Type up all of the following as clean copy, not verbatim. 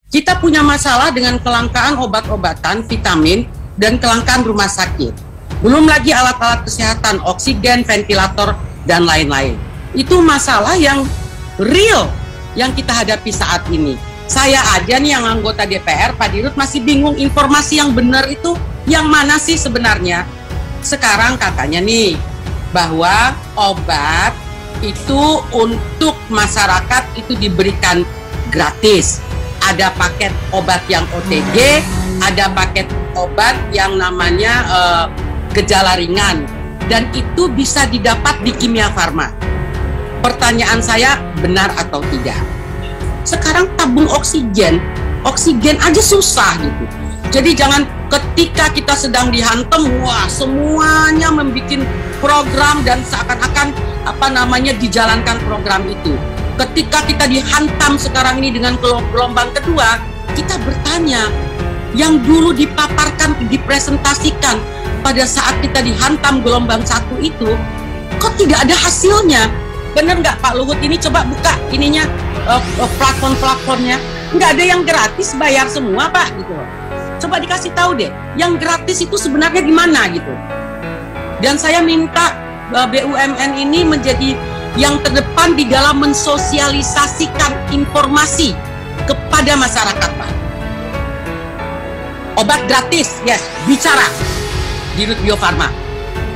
Kita punya masalah dengan kelangkaan obat-obatan, vitamin, dan kelangkaan rumah sakit. Belum lagi alat-alat kesehatan, oksigen, ventilator, dan lain-lain. Itu masalah yang real yang kita hadapi saat ini. Saya aja nih yang anggota DPR, Pak Dirut, masih bingung informasi yang benar itu yang mana sih sebenarnya. Sekarang katanya nih, bahwa obat itu untuk masyarakat itu diberikan gratis. Ada paket obat yang OTG, ada paket obat yang namanya gejala ringan, dan itu bisa didapat di Kimia Farma. Pertanyaan saya, benar atau tidak? Sekarang tabung oksigen aja susah gitu. Jadi jangan ketika kita sedang dihantam, wah semuanya membuat program dan seakan-akan dijalankan program itu. Ketika kita dihantam sekarang ini dengan gelombang kedua, kita bertanya, yang dulu dipaparkan, dipresentasikan pada saat kita dihantam gelombang satu itu, kok tidak ada hasilnya? Bener nggak Pak Luhut? Ini coba buka ininya, platform-platformnya. Nggak ada yang gratis, bayar semua Pak gitu. Coba dikasih tahu deh, yang gratis itu sebenarnya di mana gitu. Dan saya minta BUMN ini menjadi yang terdepan di dalam mensosialisasikan informasi kepada masyarakat, Pak. Obat gratis, yes, bicara Dirut Bio Farma.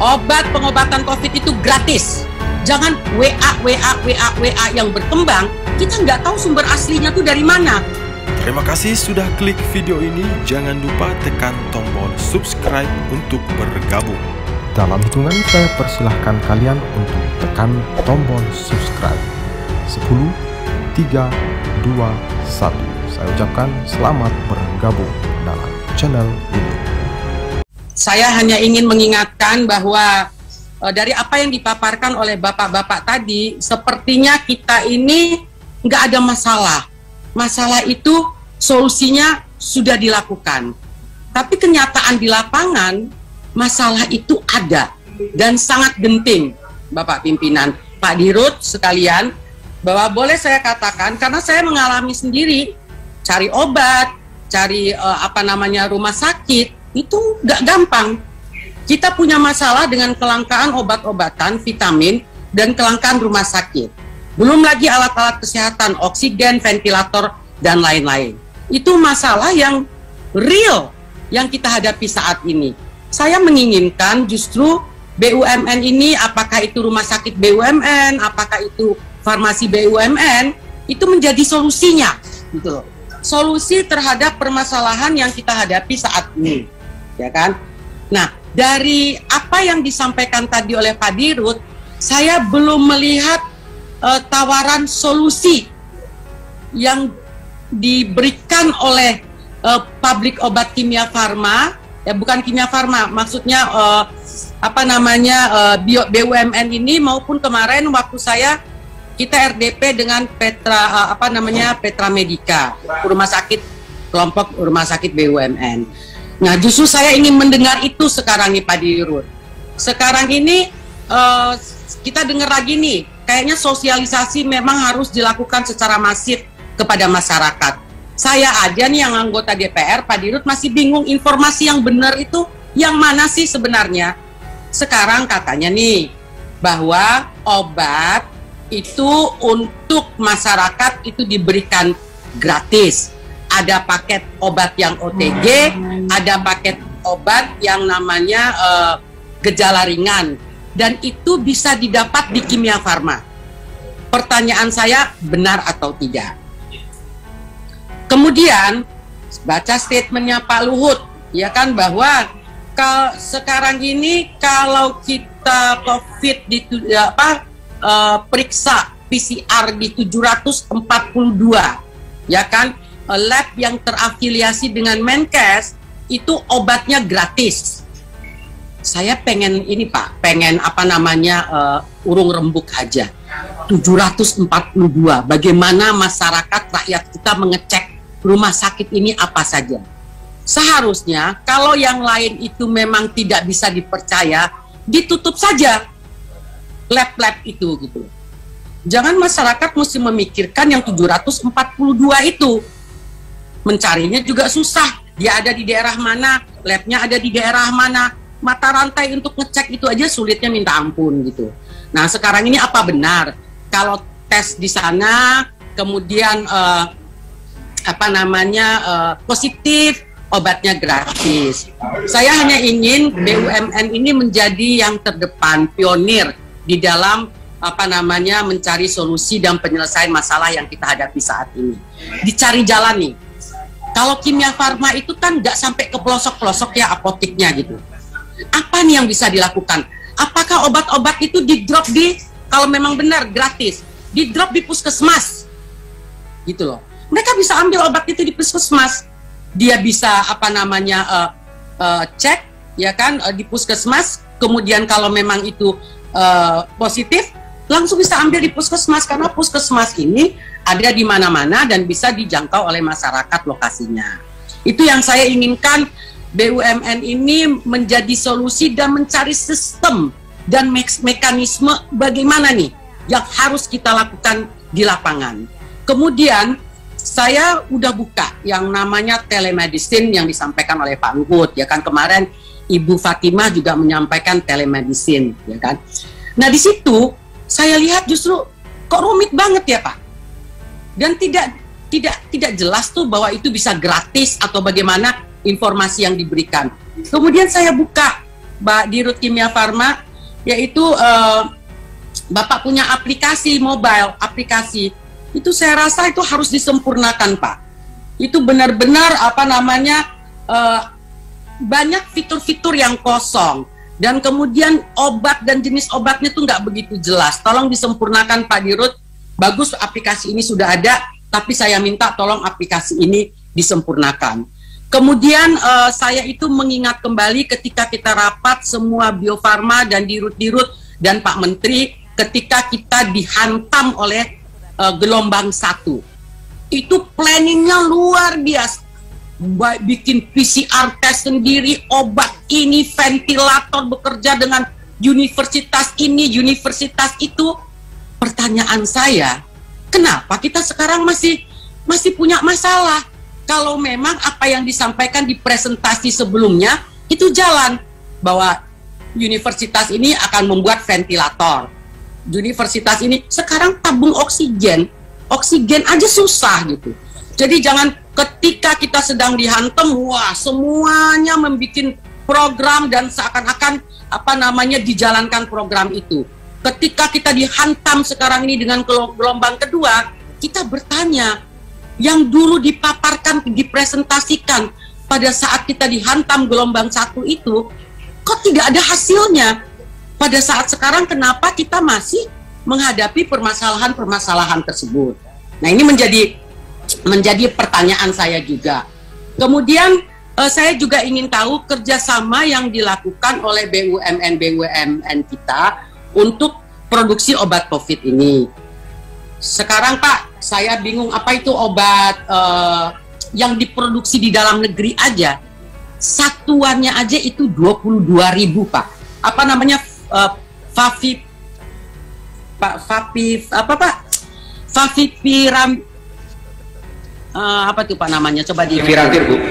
Obat pengobatan COVID itu gratis. Jangan WA yang berkembang, kita nggak tahu sumber aslinya tuh dari mana. Terima kasih sudah klik video ini. Jangan lupa tekan tombol subscribe untuk bergabung. Dalam hitungan saya persilahkan kalian untuk tekan tombol subscribe. 10, 3, 2, 1. Saya ucapkan selamat bergabung dalam channel ini. Saya hanya ingin mengingatkan bahwa dari apa yang dipaparkan oleh bapak-bapak tadi, sepertinya kita ini nggak ada masalah. Masalah itu solusinya sudah dilakukan. Tapi kenyataan di lapangan, masalah itu ada dan sangat genting, Bapak Pimpinan, Pak Dirut sekalian, bahwa boleh saya katakan, karena saya mengalami sendiri, cari obat, cari rumah sakit, itu nggak gampang. Kita punya masalah dengan kelangkaan obat-obatan, vitamin, dan kelangkaan rumah sakit. Belum lagi alat-alat kesehatan, oksigen, ventilator, dan lain-lain. Itu masalah yang real yang kita hadapi saat ini. Saya menginginkan justru BUMN ini, apakah itu rumah sakit BUMN, apakah itu farmasi BUMN, itu menjadi solusinya, gitu. Solusi terhadap permasalahan yang kita hadapi saat ini, ya kan? Nah, dari apa yang disampaikan tadi oleh Pak Dirut, saya belum melihat tawaran solusi yang diberikan oleh pabrik obat Kimia Farma. Ya bukan Kimia Farma, maksudnya BUMN ini, maupun kemarin waktu kita RDP dengan Petra Medica, kelompok rumah sakit BUMN. Nah, justru saya ingin mendengar itu sekarang nih Pak Dirut. Sekarang ini kita dengar lagi nih, kayaknya sosialisasi memang harus dilakukan secara masif kepada masyarakat. Saya aja nih yang anggota DPR, Pak Dirut, masih bingung informasi yang benar itu yang mana sih sebenarnya. Sekarang katanya nih, bahwa obat itu untuk masyarakat itu diberikan gratis. Ada paket obat yang OTG, ada paket obat yang namanya gejala ringan. Dan itu bisa didapat di Kimia Farma. Pertanyaan saya, benar atau tidak? Kemudian baca statementnya Pak Luhut, ya kan, bahwa sekarang ini kalau kita COVID periksa PCR di 742, ya kan, lab yang terafiliasi dengan Menkes itu obatnya gratis. Saya pengen ini Pak, pengen urung rembuk aja. 742, bagaimana masyarakat rakyat kita mengecek rumah sakit ini apa saja. Seharusnya kalau yang lain itu memang tidak bisa dipercaya, ditutup saja lab-lab itu gitu. Jangan masyarakat mesti memikirkan yang 742 itu. mencarinya juga susah. Dia ada di daerah mana, labnya ada di daerah mana, mata rantai untuk ngecek itu aja sulitnya minta ampun gitu. Nah sekarang ini apa benar kalau tes di sana kemudian positif, obatnya gratis? Saya hanya ingin BUMN ini menjadi yang terdepan, pionir di dalam mencari solusi dan penyelesaian masalah yang kita hadapi saat ini. Dicari jalan nih. Kalau Kimia Farma itu kan nggak sampai ke pelosok-pelosok ya apoteknya gitu. Apa nih yang bisa dilakukan? Apakah obat-obat itu di-drop kalau memang benar gratis, di-drop di puskesmas? Gitu loh. Mereka bisa ambil obat itu di puskesmas. Dia bisa cek ya kan di puskesmas, kemudian kalau memang itu positif langsung bisa ambil di puskesmas, karena puskesmas ini ada di mana-mana dan bisa dijangkau oleh masyarakat lokasinya. Itu yang saya inginkan, BUMN ini menjadi solusi dan mencari sistem dan mekanisme bagaimana nih yang harus kita lakukan di lapangan. Kemudian saya udah buka yang namanya telemedicine yang disampaikan oleh Pak Luhut, ya kan, kemarin Ibu Fatimah juga menyampaikan telemedicine, ya kan. Nah di situ saya lihat justru kok rumit banget ya Pak, dan tidak jelas tuh bahwa itu bisa gratis atau bagaimana informasi yang diberikan. Kemudian saya buka Mbak Dirut Kimia Farma, yaitu Bapak punya aplikasi mobile, itu saya rasa itu harus disempurnakan Pak. Itu benar-benar banyak fitur-fitur yang kosong, dan kemudian obat dan jenis obatnya tuh nggak begitu jelas. Tolong disempurnakan Pak Dirut. Bagus aplikasi ini sudah ada, tapi saya minta tolong aplikasi ini disempurnakan. Kemudian saya itu mengingat kembali ketika kita rapat semua Bio Farma dan dirut-dirut dan Pak Menteri, ketika kita dihantam oleh gelombang 1. Itu planningnya luar biasa. Bikin PCR test sendiri, obat ini, ventilator, bekerja dengan universitas ini, universitas itu. Pertanyaan saya, kenapa kita sekarang masih punya masalah? Kalau memang apa yang disampaikan di presentasi sebelumnya itu jalan, bahwa universitas ini akan membuat ventilator, universitas ini sekarang tabung oksigen aja susah gitu. Jadi jangan ketika kita sedang dihantam, wah semuanya membuat program dan seakan-akan dijalankan program itu. Ketika kita dihantam sekarang ini dengan gelombang kedua, kita bertanya, yang dulu dipaparkan, dipresentasikan pada saat kita dihantam gelombang 1 itu, kok tidak ada hasilnya? Pada saat sekarang kenapa kita masih menghadapi permasalahan-permasalahan tersebut? Nah ini menjadi pertanyaan saya juga. Kemudian saya juga ingin tahu kerjasama yang dilakukan oleh BUMN kita untuk produksi obat COVID ini. Sekarang Pak, saya bingung apa itu obat yang diproduksi di dalam negeri aja. Satuannya aja itu 22.000 Pak. Favipiram apa tuh Pak namanya? Coba di Faviravir Bu.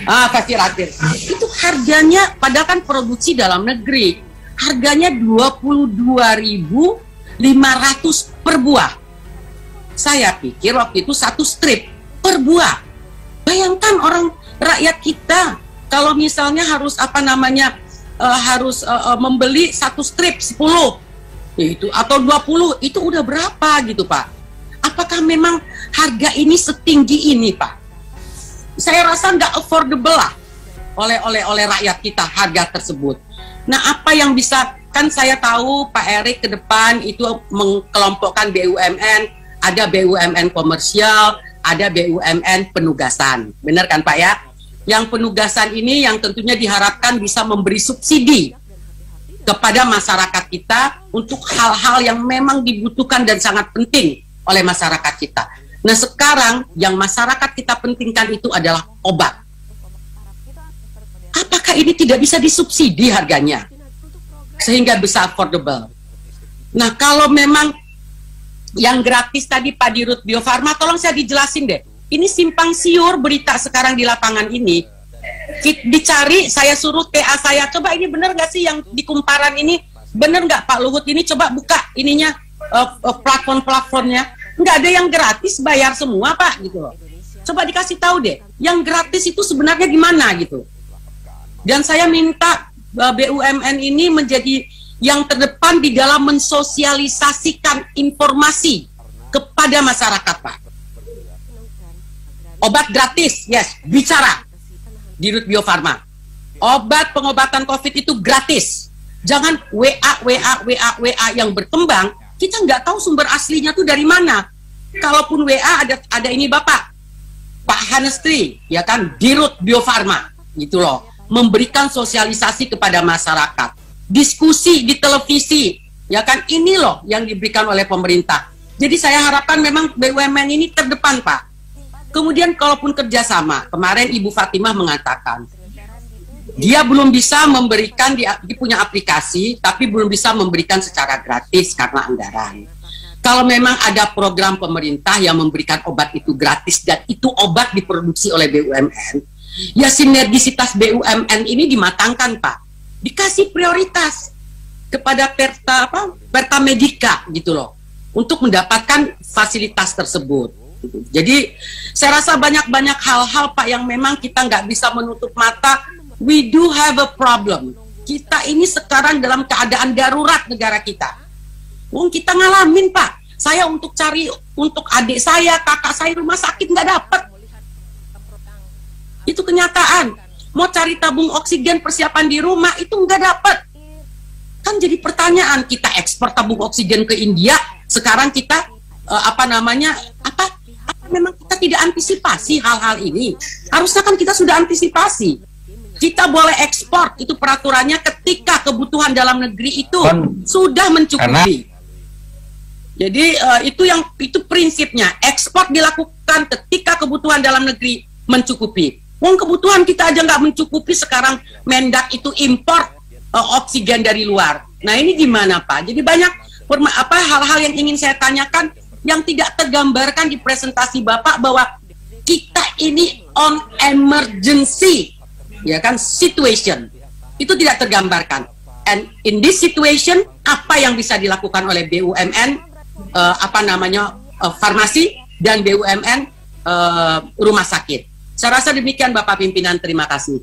Faviravir. Itu harganya padahal kan produksi dalam negeri. Harganya 22.500 per buah. Saya pikir waktu itu 1 strip per buah. Bayangkan orang rakyat kita kalau misalnya harus membeli 1 strip 10 itu atau 20, itu udah berapa gitu Pak? Apakah memang harga ini setinggi ini Pak? Saya rasa nggak affordable lah oleh rakyat kita harga tersebut. Nah apa yang bisa, kan saya tahu Pak Erik ke depan itu mengelompokkan BUMN, ada BUMN komersial, ada BUMN penugasan, benar kan Pak ya? Yang penugasan ini yang tentunya diharapkan bisa memberi subsidi kepada masyarakat kita untuk hal-hal yang memang dibutuhkan dan sangat penting oleh masyarakat kita. Nah sekarang yang masyarakat kita pentingkan itu adalah obat. Apakah ini tidak bisa disubsidi harganya sehingga bisa affordable? Nah kalau memang yang gratis tadi Pak Dirut Bio Farma, tolong saya dijelasin deh. ini simpang siur berita sekarang di lapangan ini. Dicari, saya suruh TA saya, coba ini bener nggak sih yang di Kumparan ini, bener nggak Pak Luhut ini, coba buka ininya, platform-platformnya. Nggak ada yang gratis, bayar semua Pak, gitu loh. Coba dikasih tahu deh, yang gratis itu sebenarnya gimana gitu. Dan saya minta BUMN ini menjadi yang terdepan di dalam mensosialisasikan informasi kepada masyarakat, Pak. Obat gratis, yes, bicara di Dirut Bio Farma. Obat pengobatan COVID itu gratis. Jangan WA yang berkembang, kita nggak tahu sumber aslinya tuh dari mana. Kalaupun WA ada ini Bapak, Pak Hanestri, ya kan, Dirut Bio Farma, gitu loh, memberikan sosialisasi kepada masyarakat. Diskusi di televisi, ya kan, ini loh yang diberikan oleh pemerintah. Jadi saya harapkan memang BUMN ini terdepan, Pak. Kemudian kalaupun kerjasama, kemarin Ibu Fatimah mengatakan, dia belum bisa memberikan, dia punya aplikasi, tapi belum bisa memberikan secara gratis karena anggaran. Kalau memang ada program pemerintah yang memberikan obat itu gratis, dan itu obat diproduksi oleh BUMN, ya sinergisitas BUMN ini dimatangkan, Pak. Dikasih prioritas kepada Perta Medika gitu loh, untuk mendapatkan fasilitas tersebut. Jadi saya rasa banyak hal-hal Pak yang memang kita nggak bisa menutup mata. We do have a problem. Kita ini sekarang dalam keadaan darurat negara kita. Kita ngalamin Pak. Saya untuk cari untuk adik saya, kakak saya rumah sakit nggak dapat. Itu kenyataan. Mau cari tabung oksigen persiapan di rumah itu nggak dapat. Kan jadi pertanyaan, kita ekspor tabung oksigen ke India, sekarang kita memang kita tidak antisipasi hal-hal ini. Harusnya kan kita sudah antisipasi. Kita boleh ekspor, itu peraturannya ketika kebutuhan dalam negeri itu sudah mencukupi. Jadi itu prinsipnya, ekspor dilakukan ketika kebutuhan dalam negeri mencukupi. Kebutuhan kita aja nggak mencukupi, sekarang Mendak itu impor oksigen dari luar. Nah ini gimana Pak? Jadi banyak hal-hal yang ingin saya tanyakan yang tidak tergambarkan di presentasi Bapak, bahwa kita ini on emergency, ya kan, situation. Itu tidak tergambarkan. And in this situation, apa yang bisa dilakukan oleh BUMN, farmasi dan BUMN rumah sakit. Saya rasa demikian Bapak Pimpinan, terima kasih.